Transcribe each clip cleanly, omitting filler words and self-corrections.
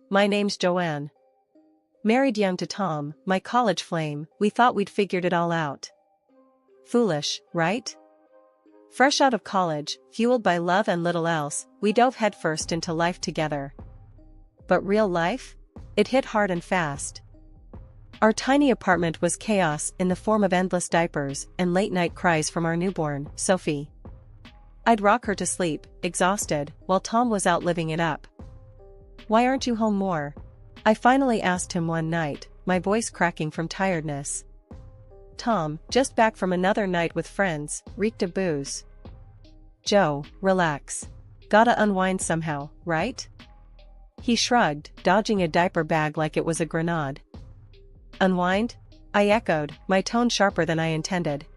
my name's Joanne. Married young to Tom, my college flame, we thought we'd figured it all out. Foolish, right? Fresh out of college, fueled by love and little else, we dove headfirst into life together. But real life? It hit hard and fast. Our tiny apartment was chaos in the form of endless diapers and late-night cries from our newborn, Sophie. I'd rock her to sleep, exhausted, while Tom was out living it up. "Why aren't you home more?" I finally asked him one night, my voice cracking from tiredness. Tom, just back from another night with friends, reeked of booze. "Joe, relax. Gotta unwind somehow, right?" He shrugged, dodging a diaper bag like it was a grenade. "Unwind?" I echoed, my tone sharper than I intended.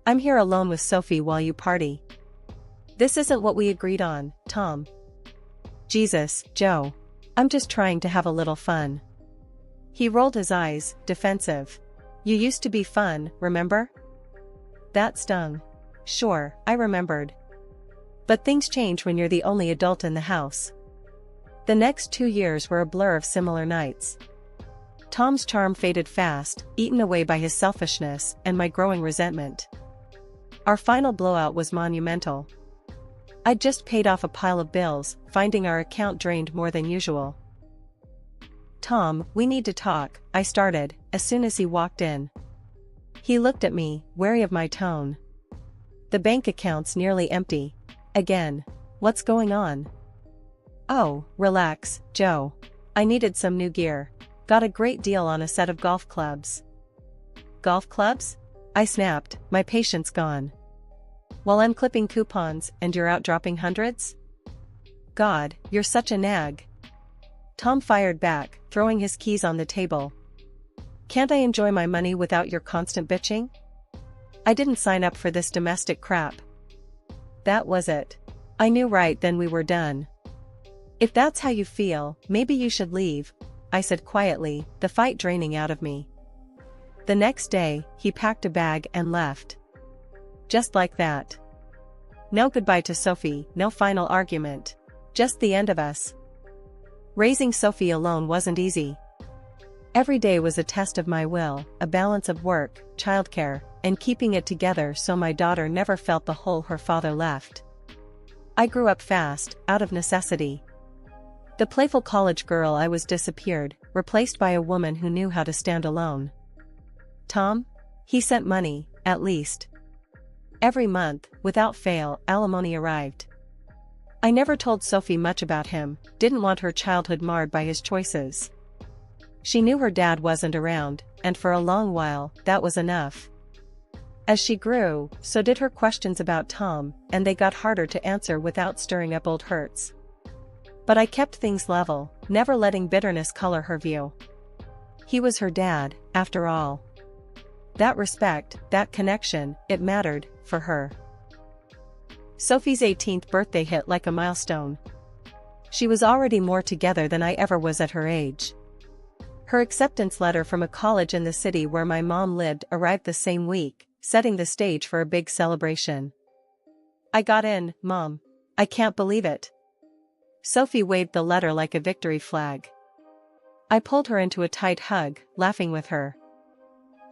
"I'm here alone with Sophie while you party." "This isn't what we agreed on, Tom." "Jesus, Joe. I'm just trying to have a little fun." He rolled his eyes, defensive. "You used to be fun, remember?" That stung. Sure, I remembered. But things change when you're the only adult in the house. The next 2 years were a blur of similar nights. Tom's charm faded fast, eaten away by his selfishness and my growing resentment. Our final blowout was monumental. I'd just paid off a pile of bills, finding our account drained more than usual. "Tom, we need to talk," I started, as soon as he walked in. He looked at me, wary of my tone. "The bank account's nearly empty. Again. What's going on?" "Oh, relax, Joe. I needed some new gear. Got a great deal on a set of golf clubs." "Golf clubs?" I snapped, my patience gone. "While I'm clipping coupons and you're out dropping hundreds?" "God, you're such a nag." Tom fired back, throwing his keys on the table. "Can't I enjoy my money without your constant bitching? I didn't sign up for this domestic crap." That was it. I knew right then we were done. "If that's how you feel, maybe you should leave," I said quietly, the fight draining out of me. The next day, he packed a bag and left. Just like that. No goodbye to Sophie, no final argument. Just the end of us. Raising Sophie alone wasn't easy. Every day was a test of my will, a balance of work, childcare, and keeping it together so my daughter never felt the hole her father left. I grew up fast, out of necessity. The playful college girl I was disappeared, replaced by a woman who knew how to stand alone. Tom? He sent money, at least. Every month, without fail, alimony arrived. I never told Sophie much about him, didn't want her childhood marred by his choices. She knew her dad wasn't around, and for a long while, that was enough. As she grew, so did her questions about Tom, and they got harder to answer without stirring up old hurts. But I kept things level, never letting bitterness color her view. He was her dad, after all. That respect, that connection, it mattered, for her. Sophie's 18th birthday hit like a milestone. She was already more together than I ever was at her age. Her acceptance letter from a college in the city where my mom lived arrived the same week, setting the stage for a big celebration. "I got in, Mom. I can't believe it." Sophie waved the letter like a victory flag. I pulled her into a tight hug, laughing with her.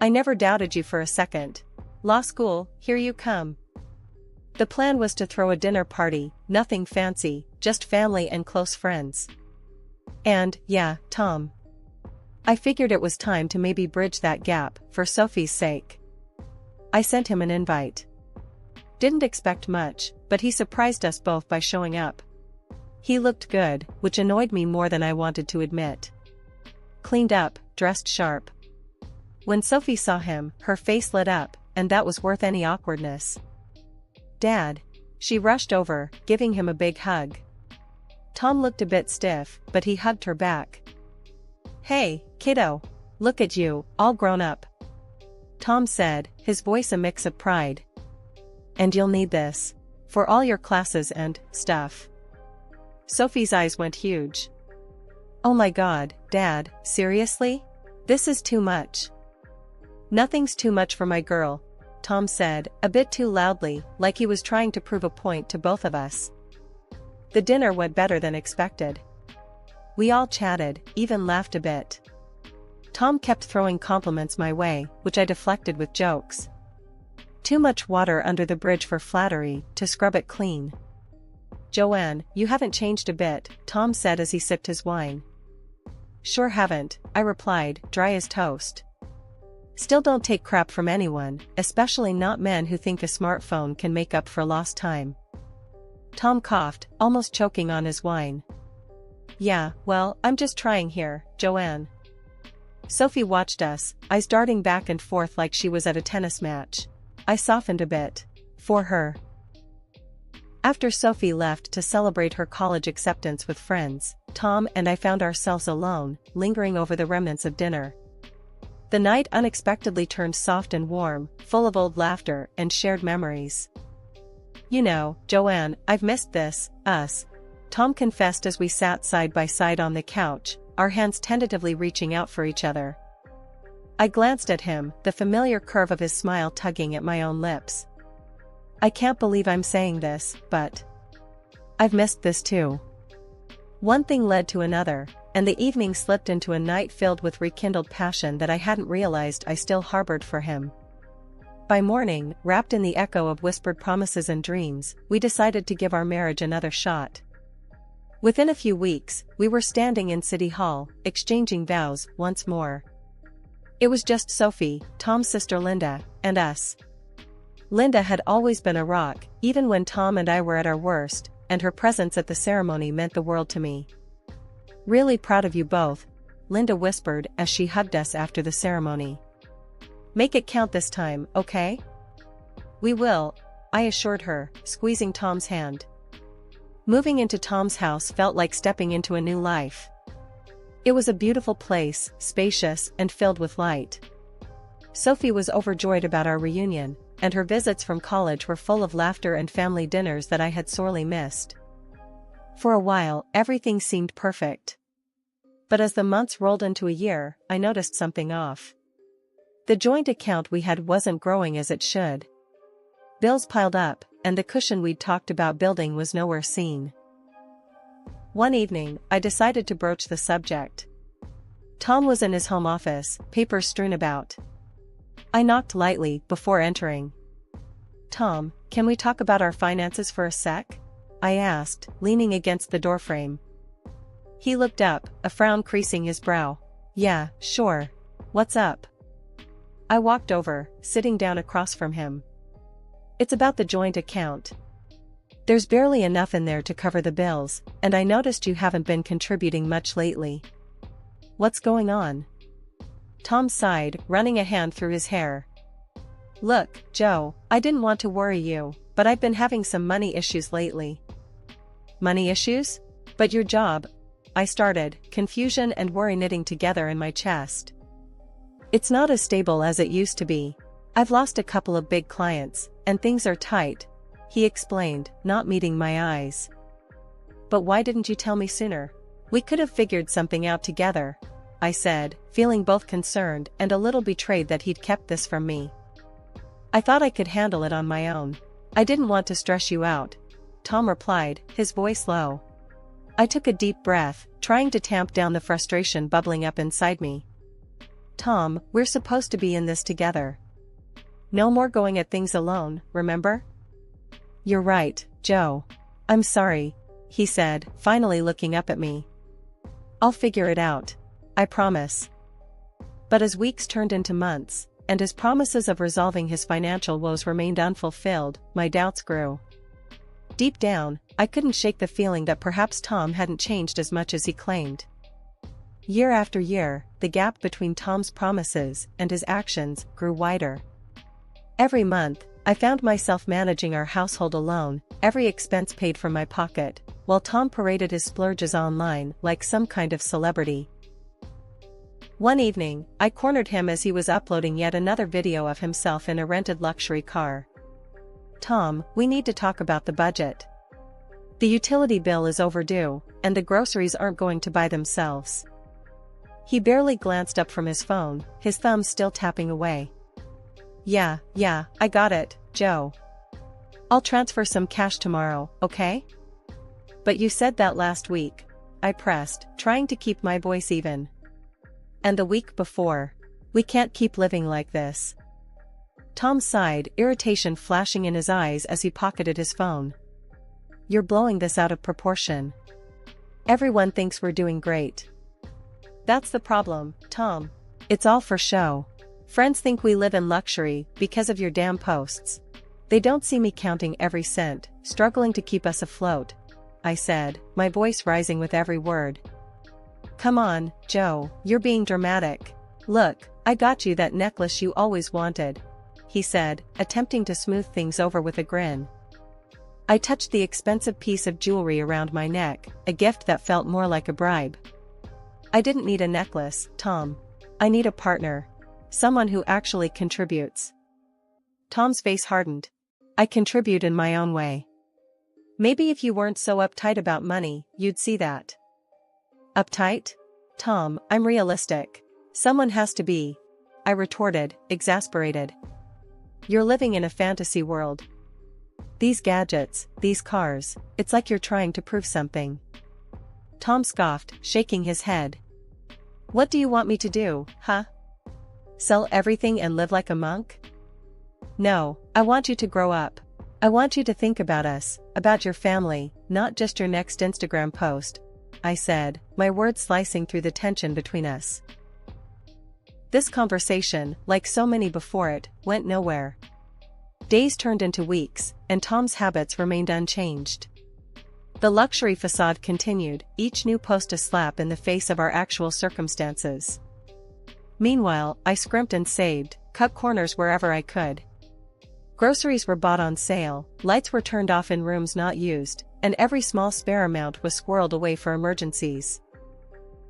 "I never doubted you for a second. Law school, here you come." The plan was to throw a dinner party, nothing fancy, just family and close friends. And, yeah, Tom. I figured it was time to maybe bridge that gap, for Sophie's sake. I sent him an invite. Didn't expect much, but he surprised us both by showing up. He looked good, which annoyed me more than I wanted to admit. Cleaned up, dressed sharp. When Sophie saw him, her face lit up, and that was worth any awkwardness. "Dad." She rushed over, giving him a big hug. Tom looked a bit stiff, but he hugged her back. "Hey, kiddo. Look at you, all grown up," Tom said, his voice a mix of pride. "And you'll need this. For all your classes and stuff." Sophie's eyes went huge. "Oh my God, Dad, seriously? This is too much." "Nothing's too much for my girl," Tom said, a bit too loudly, like he was trying to prove a point to both of us. The dinner went better than expected. We all chatted, even laughed a bit. Tom kept throwing compliments my way, which I deflected with jokes. Too much water under the bridge for flattery, to scrub it clean. "Joanne, you haven't changed a bit," Tom said as he sipped his wine. "Sure haven't," I replied, dry as toast. "Still don't take crap from anyone, especially not men who think a smartphone can make up for lost time." Tom coughed, almost choking on his wine. "Yeah, well, I'm just trying here, Joanne." Sophie watched us, eyes darting back and forth like she was at a tennis match. I softened a bit. For her. After Sophie left to celebrate her college acceptance with friends, Tom and I found ourselves alone, lingering over the remnants of dinner. The night unexpectedly turned soft and warm, full of old laughter and shared memories. "You know, Joanne, I've missed this, us," Tom confessed as we sat side by side on the couch, our hands tentatively reaching out for each other. I glanced at him, the familiar curve of his smile tugging at my own lips. "I can't believe I'm saying this, but I've missed this too." One thing led to another, and the evening slipped into a night filled with rekindled passion that I hadn't realized I still harbored for him. By morning, wrapped in the echo of whispered promises and dreams, we decided to give our marriage another shot. Within a few weeks, we were standing in City Hall, exchanging vows once more. It was just Sophie, Tom's sister Linda, and us. Linda had always been a rock, even when Tom and I were at our worst, and her presence at the ceremony meant the world to me. "Really proud of you both," Linda whispered as she hugged us after the ceremony. "Make it count this time, okay?" "We will," I assured her, squeezing Tom's hand. Moving into Tom's house felt like stepping into a new life. It was a beautiful place, spacious and filled with light. Sophie was overjoyed about our reunion, and her visits from college were full of laughter and family dinners that I had sorely missed. For a while, everything seemed perfect. But as the months rolled into a year, I noticed something off. The joint account we had wasn't growing as it should. Bills piled up, and the cushion we'd talked about building was nowhere seen. One evening, I decided to broach the subject. Tom was in his home office, papers strewn about. I knocked lightly before entering. "Tom, can we talk about our finances for a sec?" I asked, leaning against the doorframe. He looked up, a frown creasing his brow. "Yeah, sure. What's up?" I walked over, sitting down across from him. "It's about the joint account. There's barely enough in there to cover the bills, and I noticed you haven't been contributing much lately. What's going on?" Tom sighed, running a hand through his hair. "Look, Joe, I didn't want to worry you, but I've been having some money issues lately." "Money issues? But your job," I started, confusion and worry knitting together in my chest. "It's not as stable as it used to be. I've lost a couple of big clients, and things are tight," he explained, not meeting my eyes. "But why didn't you tell me sooner? We could have figured something out together," I said, feeling both concerned and a little betrayed that he'd kept this from me. "I thought I could handle it on my own. I didn't want to stress you out," Tom replied, his voice low. I took a deep breath, trying to tamp down the frustration bubbling up inside me. "Tom, we're supposed to be in this together. No more going at things alone, remember?" "You're right, Joe. I'm sorry," he said, finally looking up at me. "I'll figure it out. I promise." But as weeks turned into months, and his promises of resolving his financial woes remained unfulfilled, my doubts grew. Deep down, I couldn't shake the feeling that perhaps Tom hadn't changed as much as he claimed. Year after year, the gap between Tom's promises and his actions grew wider. Every month, I found myself managing our household alone, every expense paid from my pocket, while Tom paraded his splurges online like some kind of celebrity. One evening, I cornered him as he was uploading yet another video of himself in a rented luxury car. "Tom, we need to talk about the budget. The utility bill is overdue, and the groceries aren't going to buy themselves." He barely glanced up from his phone, his thumbs still tapping away. Yeah, I got it, Joe. I'll transfer some cash tomorrow, okay?" "But you said that last week," I pressed, trying to keep my voice even. And the week before. We can't keep living like this. Tom sighed, irritation flashing in his eyes as he pocketed his phone. You're blowing this out of proportion. Everyone thinks we're doing great. That's the problem, Tom. It's all for show. Friends think we live in luxury because of your damn posts. They don't see me counting every cent, struggling to keep us afloat, I said, my voice rising with every word. Come on, Joe, you're being dramatic. Look, I got you that necklace you always wanted, he said, attempting to smooth things over with a grin. I touched the expensive piece of jewelry around my neck, a gift that felt more like a bribe. I didn't need a necklace, Tom. I need a partner. Someone who actually contributes. Tom's face hardened. I contribute in my own way. Maybe if you weren't so uptight about money, you'd see that. Uptight? Tom, I'm realistic. Someone has to be. I retorted, exasperated. You're living in a fantasy world. These gadgets, these cars, it's like you're trying to prove something. Tom scoffed, shaking his head. What do you want me to do, huh? Sell everything and live like a monk? No, I want you to grow up. I want you to think about us, about your family, not just your next Instagram post, I said, my words slicing through the tension between us. This conversation, like so many before it, went nowhere. Days turned into weeks, and Tom's habits remained unchanged. The luxury facade continued, each new post a slap in the face of our actual circumstances. Meanwhile, I scrimped and saved, cut corners wherever I could. Groceries were bought on sale, lights were turned off in rooms not used, and every small spare amount was squirreled away for emergencies.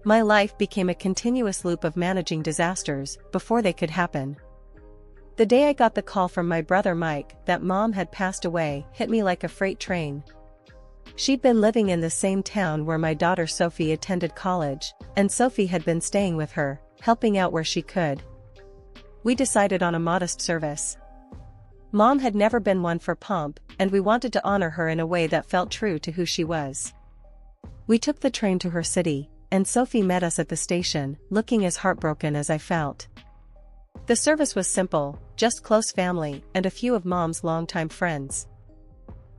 My life became a continuous loop of managing disasters before they could happen. The day I got the call from my brother Mike that Mom had passed away hit me like a freight train. She'd been living in the same town where my daughter Sophie attended college, and Sophie had been staying with her, helping out where she could. We decided on a modest service. Mom had never been one for pomp, and we wanted to honor her in a way that felt true to who she was. We took the train to her city, and Sophie met us at the station, looking as heartbroken as I felt. The service was simple, just close family and a few of Mom's longtime friends.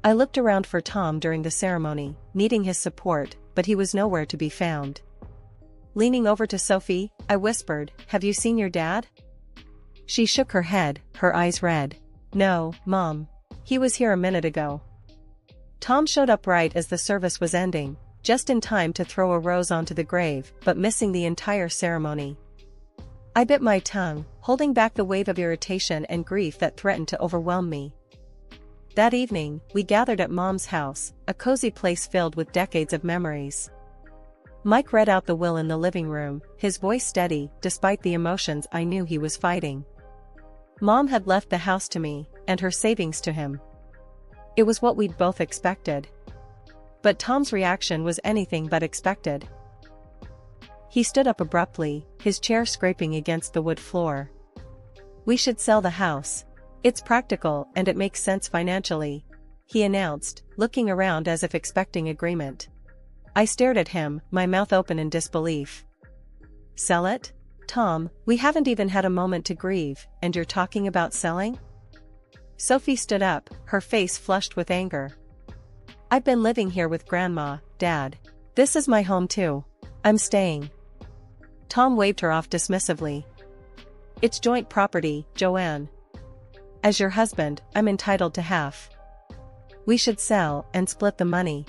I looked around for Tom during the ceremony, needing his support, but he was nowhere to be found. Leaning over to Sophie, I whispered, "Have you seen your dad?" She shook her head, her eyes red. "No, Mom. He was here a minute ago." Tom showed up right as the service was ending, just in time to throw a rose onto the grave, but missing the entire ceremony. I bit my tongue, holding back the wave of irritation and grief that threatened to overwhelm me. That evening, we gathered at Mom's house, a cozy place filled with decades of memories. Mike read out the will in the living room, his voice steady, despite the emotions I knew he was fighting. Mom had left the house to me, and her savings to him. It was what we'd both expected. But Tom's reaction was anything but expected. He stood up abruptly, his chair scraping against the wood floor. "We should sell the house. It's practical and it makes sense financially," he announced, looking around as if expecting agreement. I stared at him, my mouth open in disbelief. "Sell it? Tom, we haven't even had a moment to grieve, and you're talking about selling?" Sophie stood up, her face flushed with anger. "I've been living here with Grandma, Dad. This is my home too. I'm staying." Tom waved her off dismissively. "It's joint property, Joanne. As your husband, I'm entitled to half. We should sell and split the money."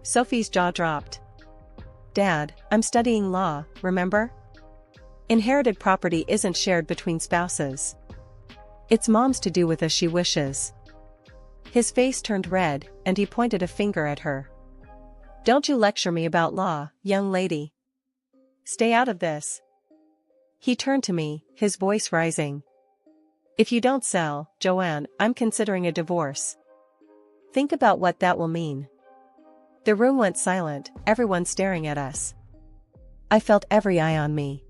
Sophie's jaw dropped. "Dad, I'm studying law, remember? Inherited property isn't shared between spouses. It's Mom's to do with as she wishes." His face turned red, and he pointed a finger at her. "Don't you lecture me about law, young lady. Stay out of this." He turned to me, his voice rising. "If you don't sell, Joanne, I'm considering a divorce. Think about what that will mean." The room went silent, everyone staring at us. I felt every eye on me.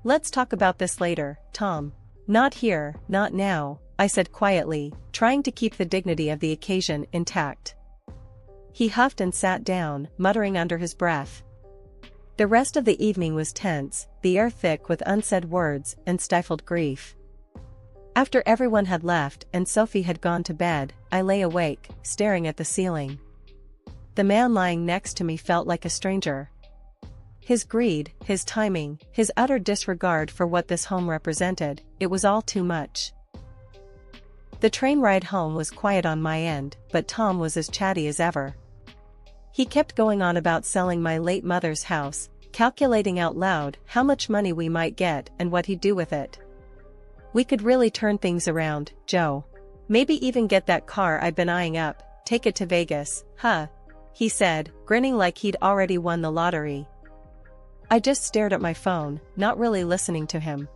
"Let's talk about this later, Tom. Not here, not now," I said quietly, trying to keep the dignity of the occasion intact. He huffed and sat down, muttering under his breath. The rest of the evening was tense, the air thick with unsaid words and stifled grief. After everyone had left and Sophie had gone to bed, I lay awake, staring at the ceiling. The man lying next to me felt like a stranger. His greed, his timing, his utter disregard for what this home represented, it was all too much. The train ride home was quiet on my end, but Tom was as chatty as ever. He kept going on about selling my late mother's house, calculating out loud how much money we might get and what he'd do with it. We could really turn things around, Joe. Maybe even get that car I've been eyeing up, take it to Vegas, huh? He said, grinning like he'd already won the lottery. I just stared at my phone, not really listening to him.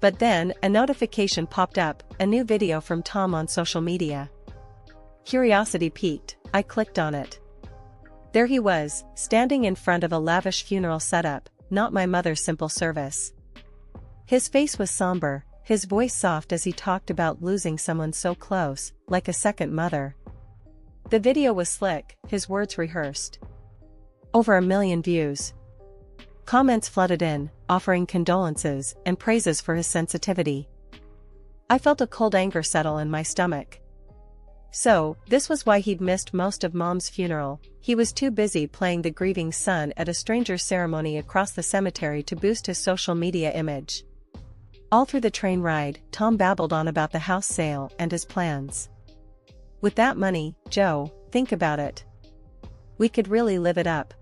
But then, a notification popped up, a new video from Tom on social media. Curiosity piqued, I clicked on it. There he was, standing in front of a lavish funeral setup, not my mother's simple service. His face was somber, his voice soft as he talked about losing someone so close, like a second mother. The video was slick, his words rehearsed. Over 1 million views. Comments flooded in, offering condolences and praises for his sensitivity. I felt a cold anger settle in my stomach. So, this was why he'd missed most of Mom's funeral. He was too busy playing the grieving son at a stranger's ceremony across the cemetery to boost his social media image. All through the train ride, Tom babbled on about the house sale and his plans. With that money, Joe, think about it. We could really live it up.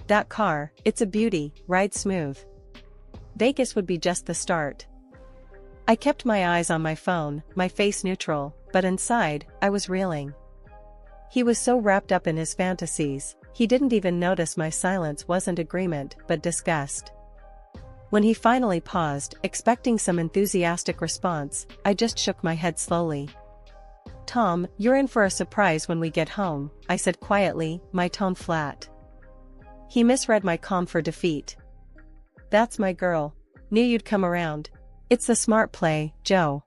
That car, it's a beauty, ride smooth. Vegas would be just the start. I kept my eyes on my phone, my face neutral, but inside, I was reeling. He was so wrapped up in his fantasies, he didn't even notice my silence wasn't agreement but disgust. When he finally paused, expecting some enthusiastic response, I just shook my head slowly. Tom, you're in for a surprise when we get home, I said quietly, my tone flat. He misread my calm for defeat. That's my girl. Knew you'd come around. It's the smart play, Joe.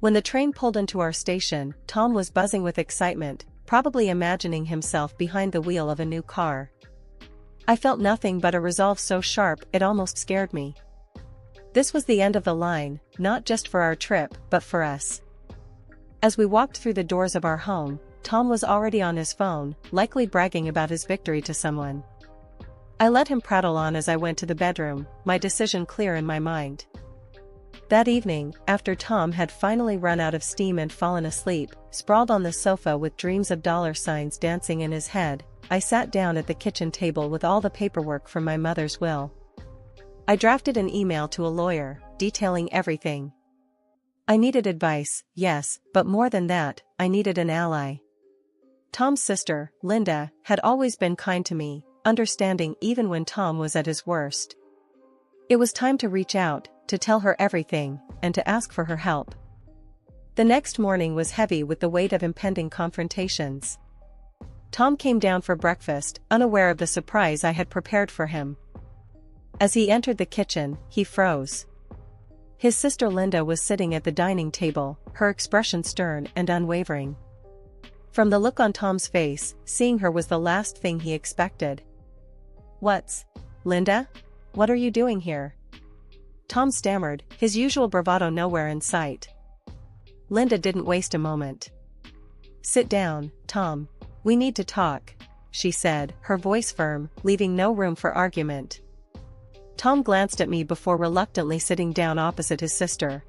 When the train pulled into our station, Tom was buzzing with excitement, probably imagining himself behind the wheel of a new car. I felt nothing but a resolve so sharp it almost scared me. This was the end of the line, not just for our trip, but for us. As we walked through the doors of our home, Tom was already on his phone, likely bragging about his victory to someone. I let him prattle on as I went to the bedroom, my decision clear in my mind. That evening, after Tom had finally run out of steam and fallen asleep, sprawled on the sofa with dreams of dollar signs dancing in his head, I sat down at the kitchen table with all the paperwork from my mother's will. I drafted an email to a lawyer, detailing everything. I needed advice, yes, but more than that, I needed an ally. Tom's sister, Linda, had always been kind to me, understanding even when Tom was at his worst. It was time to reach out, to tell her everything, and to ask for her help. The next morning was heavy with the weight of impending confrontations. Tom came down for breakfast, unaware of the surprise I had prepared for him. As he entered the kitchen, he froze. His sister Linda was sitting at the dining table, her expression stern and unwavering. From the look on Tom's face, seeing her was the last thing he expected. "What's, Linda? What are you doing here?" Tom stammered, his usual bravado nowhere in sight. Linda didn't waste a moment. "Sit down, Tom. We need to talk," she said, her voice firm, leaving no room for argument. Tom glanced at me before reluctantly sitting down opposite his sister.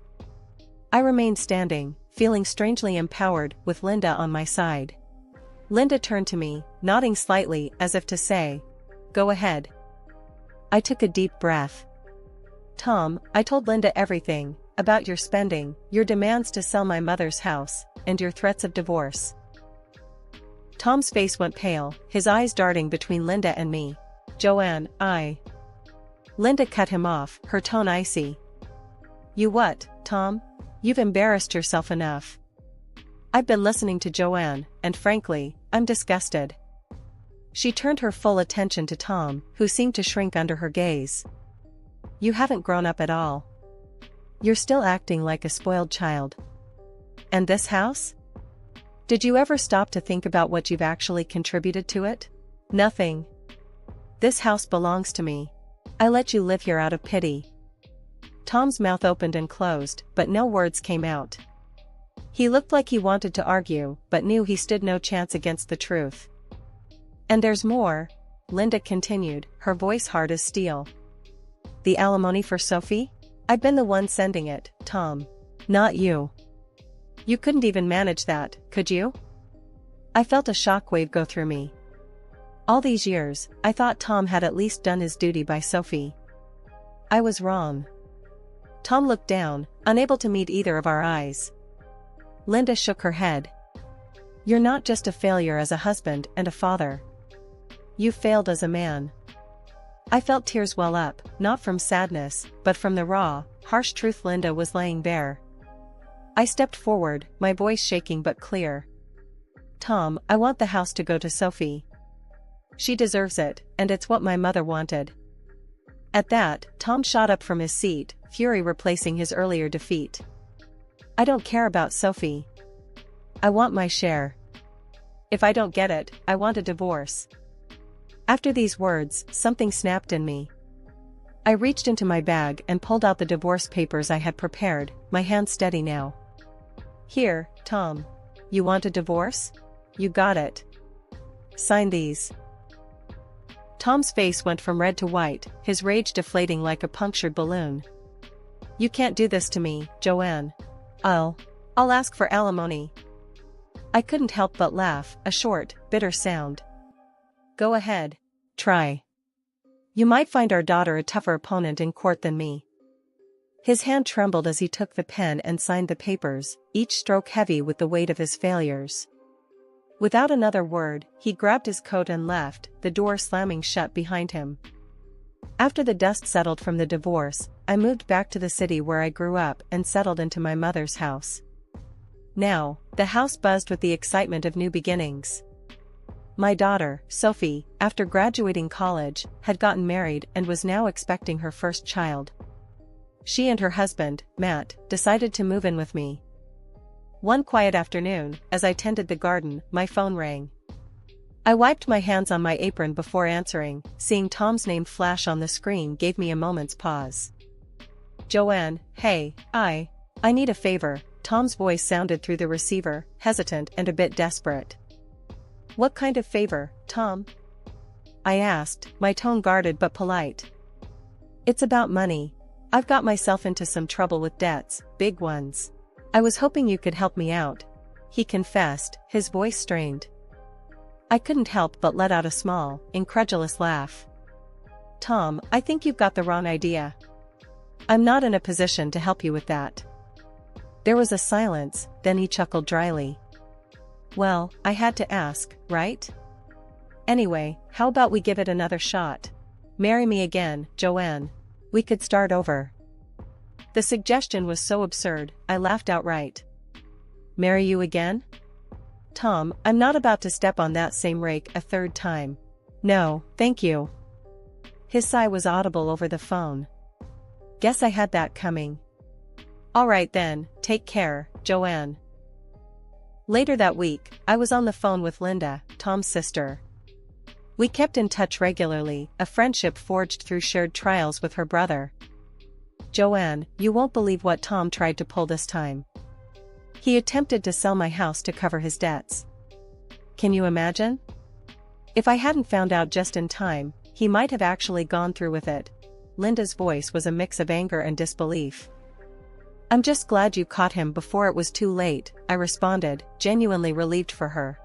I remained standing, feeling strangely empowered, with Linda on my side. Linda turned to me, nodding slightly as if to say, "Go ahead." I took a deep breath. "Tom, I told Linda everything, about your spending, your demands to sell my mother's house, and your threats of divorce." Tom's face went pale, his eyes darting between Linda and me. "Joanne, Linda cut him off, her tone icy. "You what, Tom? You've embarrassed yourself enough." I've been listening to Joanne, and frankly, I'm disgusted. She turned her full attention to Tom, who seemed to shrink under her gaze. "You haven't grown up at all. You're still acting like a spoiled child. And this house? Did you ever stop to think about what you've actually contributed to it? Nothing. This house belongs to me. I let you live here out of pity. Tom's mouth opened and closed, but no words came out. He looked like he wanted to argue, but knew he stood no chance against the truth. And there's more, Linda continued, her voice hard as steel. The alimony for Sophie? I've been the one sending it, Tom. Not you. You couldn't even manage that, could you? I felt a shockwave go through me. All these years, I thought Tom had at least done his duty by Sophie. I was wrong. Tom looked down, unable to meet either of our eyes. Linda shook her head. You're not just a failure as a husband and a father. You failed as a man. I felt tears well up, not from sadness, but from the raw, harsh truth Linda was laying bare. I stepped forward, my voice shaking but clear. Tom, I want the house to go to Sophie. She deserves it, and it's what my mother wanted. At that, Tom shot up from his seat, fury replacing his earlier defeat. I don't care about Sophie. I want my share. If I don't get it, I want a divorce. After these words, something snapped in me. I reached into my bag and pulled out the divorce papers I had prepared, my hand steady now. Here, Tom. You want a divorce? You got it. Sign these. Tom's face went from red to white, his rage deflating like a punctured balloon. You can't do this to me, Joanne. I'll ask for alimony. I couldn't help but laugh, a short, bitter sound. Go ahead. Try. You might find our daughter a tougher opponent in court than me. His hand trembled as he took the pen and signed the papers, each stroke heavy with the weight of his failures. Without another word, he grabbed his coat and left, the door slamming shut behind him. After the dust settled from the divorce, I moved back to the city where I grew up and settled into my mother's house. Now, the house buzzed with the excitement of new beginnings. My daughter, Sophie, after graduating college, had gotten married and was now expecting her first child. She and her husband, Matt, decided to move in with me. One quiet afternoon, as I tended the garden, my phone rang. I wiped my hands on my apron before answering, seeing Tom's name flash on the screen gave me a moment's pause. Joanne, hey, I need a favor, Tom's voice sounded through the receiver, hesitant and a bit desperate. What kind of favor, Tom? I asked, my tone guarded but polite. It's about money. I've got myself into some trouble with debts, big ones. I was hoping you could help me out, he confessed, his voice strained. I couldn't help but let out a small, incredulous laugh. Tom, I think you've got the wrong idea. I'm not in a position to help you with that. There was a silence, then he chuckled dryly. Well, I had to ask, right? Anyway, how about we give it another shot? Marry me again, Joanne. We could start over. The suggestion was so absurd, I laughed outright. Marry you again? Tom, I'm not about to step on that same rake a third time. No, thank you. His sigh was audible over the phone. Guess I had that coming. All right then, take care, Joanne. Later that week, I was on the phone with Linda, Tom's sister. We kept in touch regularly, a friendship forged through shared trials with her brother. Joanne, you won't believe what Tom tried to pull this time. He attempted to sell my house to cover his debts. Can you imagine? If I hadn't found out just in time, he might have actually gone through with it. Linda's voice was a mix of anger and disbelief. I'm just glad you caught him before it was too late, I responded, genuinely relieved for her.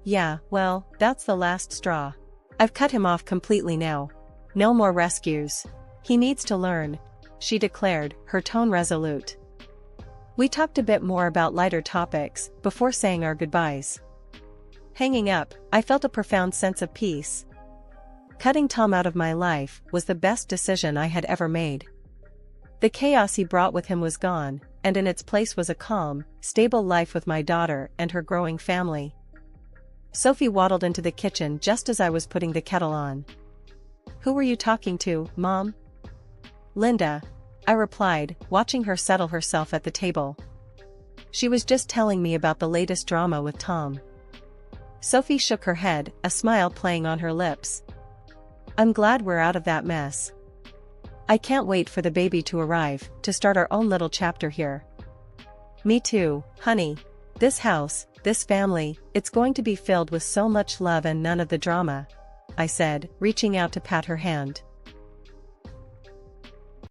Yeah, well, that's the last straw. I've cut him off completely now. No more rescues. He needs to learn, she declared, her tone resolute. We talked a bit more about lighter topics, before saying our goodbyes. Hanging up, I felt a profound sense of peace. Cutting Tom out of my life was the best decision I had ever made. The chaos he brought with him was gone, and in its place was a calm, stable life with my daughter and her growing family. Sophie waddled into the kitchen just as I was putting the kettle on. Who were you talking to, Mom? Linda, I replied, watching her settle herself at the table. She was just telling me about the latest drama with Tom. Sophie shook her head, a smile playing on her lips. I'm glad we're out of that mess. I can't wait for the baby to arrive, to start our own little chapter here. Me too, honey. This house, this family, it's going to be filled with so much love and none of the drama, I said, reaching out to pat her hand.